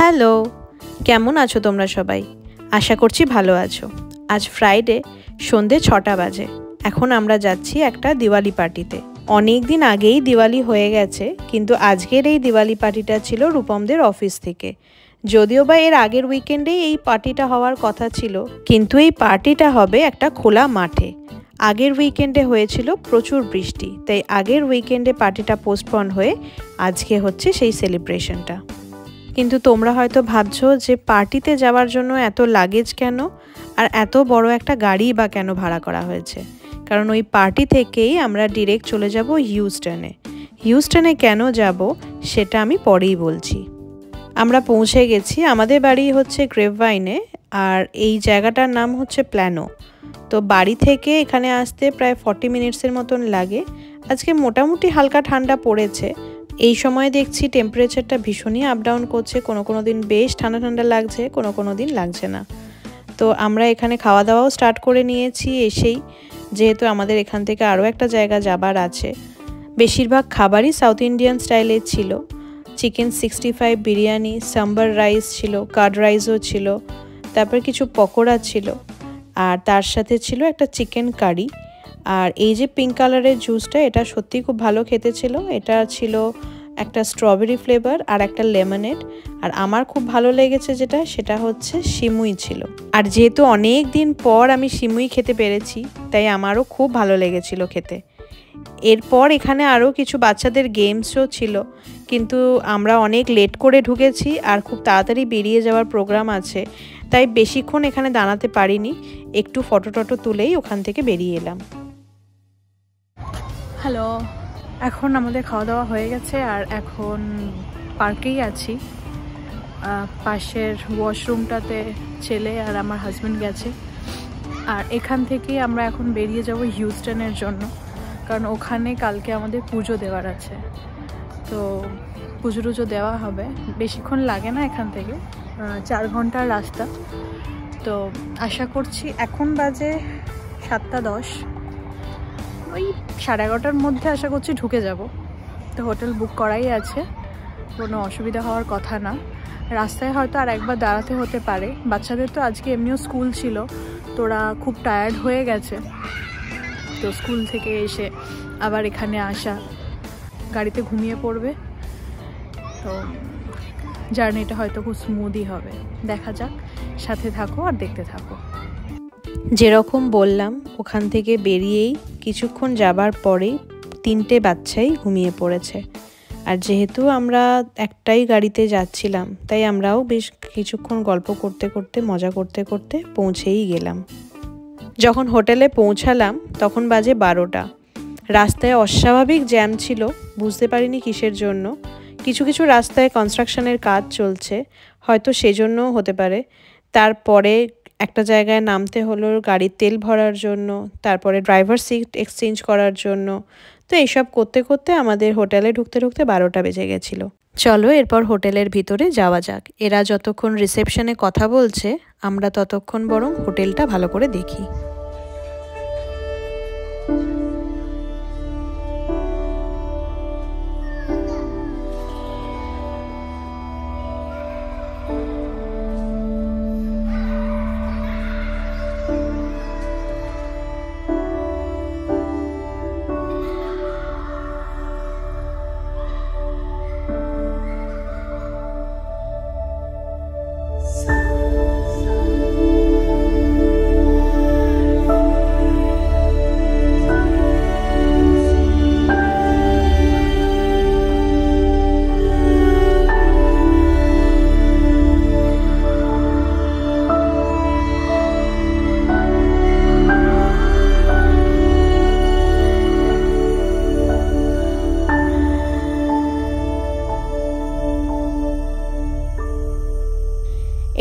Hello, কেমন আছো তোমরা সবাই? আশা করছি ভালো আছো। আজ ফ্রাইডে, সন্ধে ৬টা বাজে। এখন আমরা যাচ্ছি একটা দিওয়ালি পার্টিতে। অনেক দিন আগেই দিওয়ালি হয়ে গেছে, কিন্তু আজকের এই দিওয়ালি পার্টিটা ছিল রূপমদের অফিস থেকে। যদিও বা এর আগের উইকেন্ডেই এই পার্টিটা হওয়ার কথা ছিল, কিন্তু এই পার্টিটা হবে একটা খোলা মাঠে। আগের উইকেন্ডে হয়েছিল প্রচুর বৃষ্টি, তাই আগের উইকেন্ডে পার্টিটা পোস্টপন হয়ে আজকে হচ্ছে সেই সেলিব্রেশনটা। কিন্তু তোমরা হয়তো ভাবছো যে পার্টিতে যাওয়ার জন্য এত লাগেজ কেন, আর এত বড় একটা গাড়ি বা কেন ভাড়া করা হয়েছে। কারণ ওই পার্টি থেকেই আমরা ডিরেক্ট চলে যাব হিউস্টনে। হিউস্টনে কেন যাব সেটা আমি পরেই বলছি। আমরা পৌঁছে গেছি। আমাদের বাড়ি হচ্ছে গ্রেপভাইনে, আর এই জায়গাটার নাম হচ্ছে প্ল্যানো। তো বাড়ি থেকে এখানে আসতে প্রায় 40 মিনিটসের মতন লাগে। আজকে মোটামুটি হালকা ঠান্ডা পড়েছে। এই সময় দেখছি টেম্পারেচারটা ভীষণই আপ ডাউন করছে, কোনো দিন বেশ ঠান্ডা ঠান্ডা লাগছে, কোনো দিন লাগছে না। তো আমরা এখানে খাওয়া দাওয়াও স্টার্ট করে নিয়েছি এসেই, যেহেতু আমাদের এখান থেকে আরও একটা জায়গা যাবার আছে। বেশিরভাগ খাবারই সাউথ ইন্ডিয়ান স্টাইলের ছিল। চিকেন 65 বিরিয়ানি, সাম্বার রাইস ছিল, কার্ড রাইসও ছিল, তারপর কিছু পকোড়া ছিল, আর তার সাথে ছিল একটা চিকেন কারি। আর এই যে পিঙ্ক কালারের জুসটা, এটা সত্যিই খুব ভালো খেতে ছিল। এটা ছিল একটা স্ট্রবেরি ফ্লেভার আর একটা লেমনেড। আর আমার খুব ভালো লেগেছে সেটা হচ্ছে সিমুই ছিল। আর যেহেতু অনেক দিন পর আমি সিমুই খেতে পেরেছি, তাই আমারও খুব ভালো লেগেছিল খেতে। এরপর এখানে আরও কিছু বাচ্চাদের গেমসও ছিল, কিন্তু আমরা অনেক লেট করে ঢুকেছি আর খুব তাড়াতাড়ি বেরিয়ে যাওয়ার প্রোগ্রাম আছে, তাই বেশিক্ষণ এখানে দাঁড়াতে পারিনি। একটু ফটো তুলেই ওখান থেকে বেরিয়ে এলাম। হ্যালো, এখন আমাদের খাওয়া দাওয়া হয়ে গেছে আর এখন পার্কেই আছি। পাশের ওয়াশরুমটাতে ছেলে আর আমার হাজব্যান্ড গেছে। আর এখান থেকেই আমরা এখন বেরিয়ে যাব হিউস্টনের জন্য, কারণ ওখানে কালকে আমাদের পুজো দেওয়ার আছে। তো পুজো দেওয়া হবে, বেশিক্ষণ লাগে না এখান থেকে, 4 ঘন্টার রাস্তা। তো আশা করছি, এখন বাজে 7:10, ওই 11:30টার মধ্যে আশা করছি ঢুকে যাব। তো হোটেল বুক করাই আছে, কোনো অসুবিধা হওয়ার কথা না। রাস্তায় হয়তো আর একবার দাঁড়াতে হতে পারে। বাচ্চাদের তো আজকে এমনিও স্কুল ছিল, তোরা খুব টায়ার্ড হয়ে গেছে। তো স্কুল থেকে এসে আবার এখানে আসা, গাড়িতে ঘুমিয়ে পড়বে। তো জার্নিটা হয়তো খুব স্মুথই হবে। দেখা যাক, সাথে থাকো আর দেখতে থাকো। যেরকম বললাম, ওখান থেকে বেরিয়েই কিছুক্ষণ যাবার পরেই 3টে বাচ্চাই ঘুমিয়ে পড়েছে। আর যেহেতু আমরা একটাই গাড়িতে যাচ্ছিলাম, তাই আমরাও বেশ কিছুক্ষণ গল্প করতে করতে, মজা করতে করতে পৌঁছেই গেলাম। যখন হোটেলে পৌঁছালাম তখন বাজে 12টা। রাস্তায় অস্বাভাবিক জ্যাম ছিল, বুঝতে পারিনি কিসের জন্য। কিছু রাস্তায় কনস্ট্রাকশনের কাজ চলছে, হয়তো সেজন্যও হতে পারে। তারপরে একটা জায়গায় নামতে হলো গাড়ির তেল ভরার জন্য, তারপরে ড্রাইভার সিট এক্সচেঞ্জ করার জন্য। তো এইসব করতে করতে আমাদের হোটেলে ঢুকতে 12টা বেজে গেছিলো। চলো এরপর হোটেলের ভিতরে যাওয়া যাক। এরা যতক্ষণ রিসেপশনে কথা বলছে, আমরা ততক্ষণ বরং হোটেলটা ভালো করে দেখি।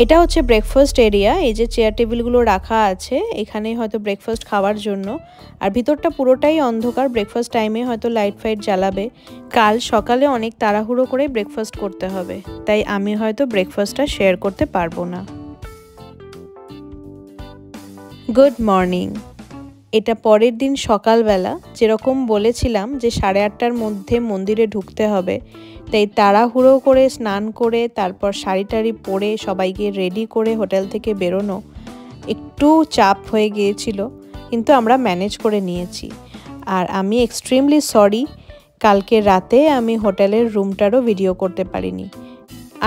এটা হচ্ছে ব্রেকফাস্ট এরিয়া। এই যে চেয়ার টেবিলগুলো রাখা আছে, এখানে হয়তো ব্রেকফাস্ট খাওয়ার জন্য। আর ভিতরটা পুরোটাই অন্ধকার, ব্রেকফাস্ট টাইমে হয়তো লাইট ফাইট জ্বালাবে। কাল সকালে অনেক তাড়াহুড়ো করে ব্রেকফাস্ট করতে হবে, তাই আমি হয়তো ব্রেকফাস্টটা শেয়ার করতে পারবো না। Good morning. এটা পরের দিন সকালবেলা। যেরকম বলেছিলাম যে 8:30টার মধ্যে মন্দিরে ঢুকতে হবে, তাই তাড়াহুড়ো করে স্নান করে তারপর শাড়ি টাড়ি পরে সবাইকে রেডি করে হোটেল থেকে বেরোনো একটু চাপ হয়ে গিয়েছিল, কিন্তু আমরা ম্যানেজ করে নিয়েছি। আর আমি এক্সট্রিমলি সরি, কালকে রাতে আমি হোটেলের রুমটারও ভিডিও করতে পারিনি।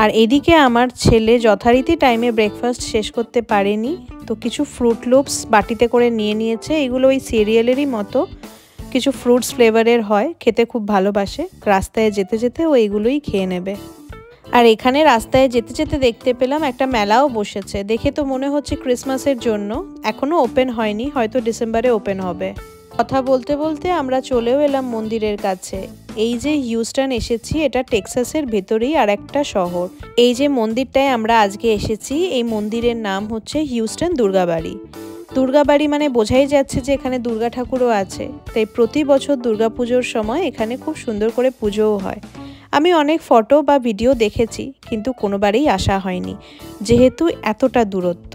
আর এদিকে আমার ছেলে যথারীতি টাইমে ব্রেকফাস্ট শেষ করতে পারেনি, তো কিছু ফ্রুট লুপস বাটিতে করে নিয়ে নিয়েছে। এগুলো ওই সিরিয়ালেরই মতো, কিছু ফ্রুটস ফ্লেভারের হয়, খেতে খুব ভালোবাসে। রাস্তায় যেতে যেতে ও এগুলোই খেয়ে নেবে। আর এখানে রাস্তায় যেতে যেতে দেখতে পেলাম একটা মেলাও বসেছে, দেখে তো মনে হচ্ছে ক্রিসমাসের জন্য। এখনও ওপেন হয়নি, হয়তো ডিসেম্বরে ওপেন হবে। কথা বলতে বলতে আমরা চলেও এলাম মন্দিরের কাছে। এই যে হিউস্টন এসেছি, এটা টেক্সাসের ভেতরেই আর একটা শহর। এই যে মন্দিরটায় আমরা আজকে এসেছি, এই মন্দিরের নাম হচ্ছে হিউস্টন দুর্গাবাড়ি। দুর্গাবাড়ি মানে বোঝাই যাচ্ছে যে এখানে দুর্গা ঠাকুরও আছে, তাই প্রতি বছর দুর্গাপুজোর সময় এখানে খুব সুন্দর করে পুজোও হয়। আমি অনেক ফটো বা ভিডিও দেখেছি, কিন্তু কোনোবারেই আসা হয়নি, যেহেতু এতটা দূরত্ব।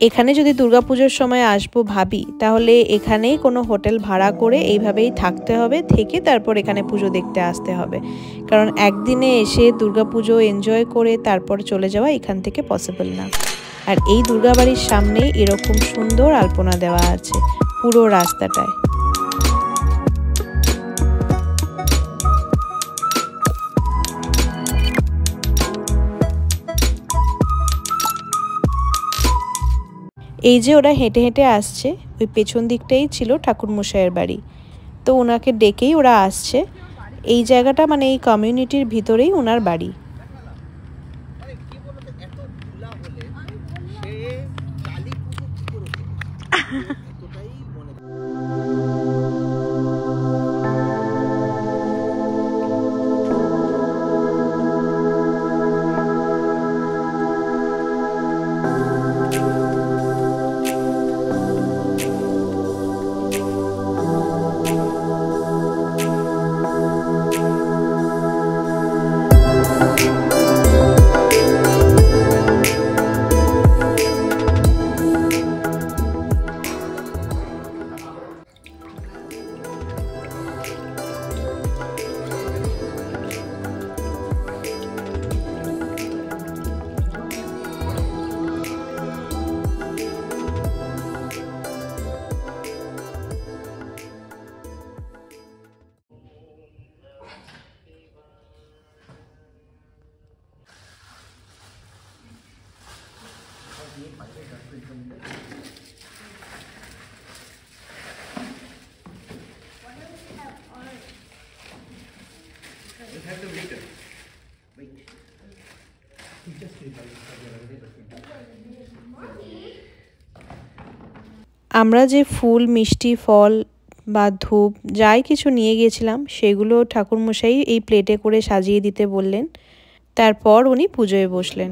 এখানে যদি দুর্গাপুজোর সময় আসবো ভাবি, তাহলে এখানেই কোনো হোটেল ভাড়া করে এইভাবেই থাকতে হবে, থেকে তারপর এখানে পুজো দেখতে আসতে হবে। কারণ একদিনে এসে দুর্গাপুজো এনজয় করে তারপর চলে যাওয়া এখান থেকে পসিবল না। আর এই দুর্গাবাড়ির সামনে এরকম সুন্দর আলপনা দেওয়া আছে পুরো রাস্তাটায়। এই যে ওরা হেঁটে হেঁটে আসছে, ওই পেছন দিকটাই ছিল ঠাকুরমশাইয়ের বাড়ি, তো ওনাকে ডেকেই ওরা আসছে। এই জায়গাটা মানে এই কমিউনিটির ভিতরেই ওনার বাড়ি। আমরা যে ফুল, মিষ্টি, ফল বা ধূপ যাই কিছু নিয়ে গিয়েছিলাম, সেগুলো ঠাকুরমশাই এই প্লেটে করে সাজিয়ে দিতে বললেন। তারপর উনি পুজোয় বসলেন।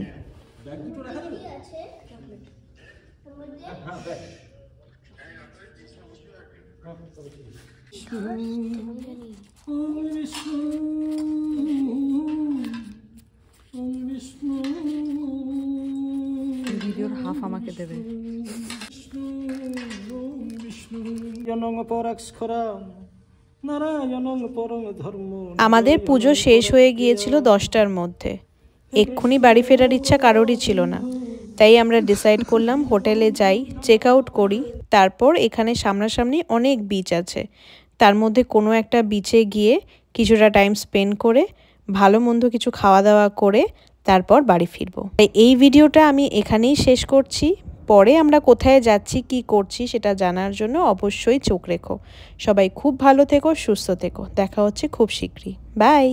ভিডিওর হাফ আমাকে দেবে। আমাদের পুজো শেষ হয়ে গিয়েছিল 10টার মধ্যে। এক্ষুনি বাড়ি ফেরার ইচ্ছা কারোরই ছিল না, তাই আমরা ডিসাইড করলাম হোটেলে যাই, চেক আউট করি। তারপর এখানে সামনাসামনি অনেক বিচ আছে, তার মধ্যে কোনো একটা বিচে গিয়ে কিছুটা টাইম স্পেন্ড করে ভালো মন্দ কিছু খাওয়া দাওয়া করে তারপর বাড়ি ফিরবো। এই ভিডিওটা আমি এখানেই শেষ করছি। পরে আমরা কোথায় যাচ্ছি, কি করছি সেটা জানার জন্য অবশ্যই চোখ রেখো। সবাই খুব ভালো থেকো, সুস্থ থেকো। দেখা হচ্ছে খুব শীঘ্রই। বাই।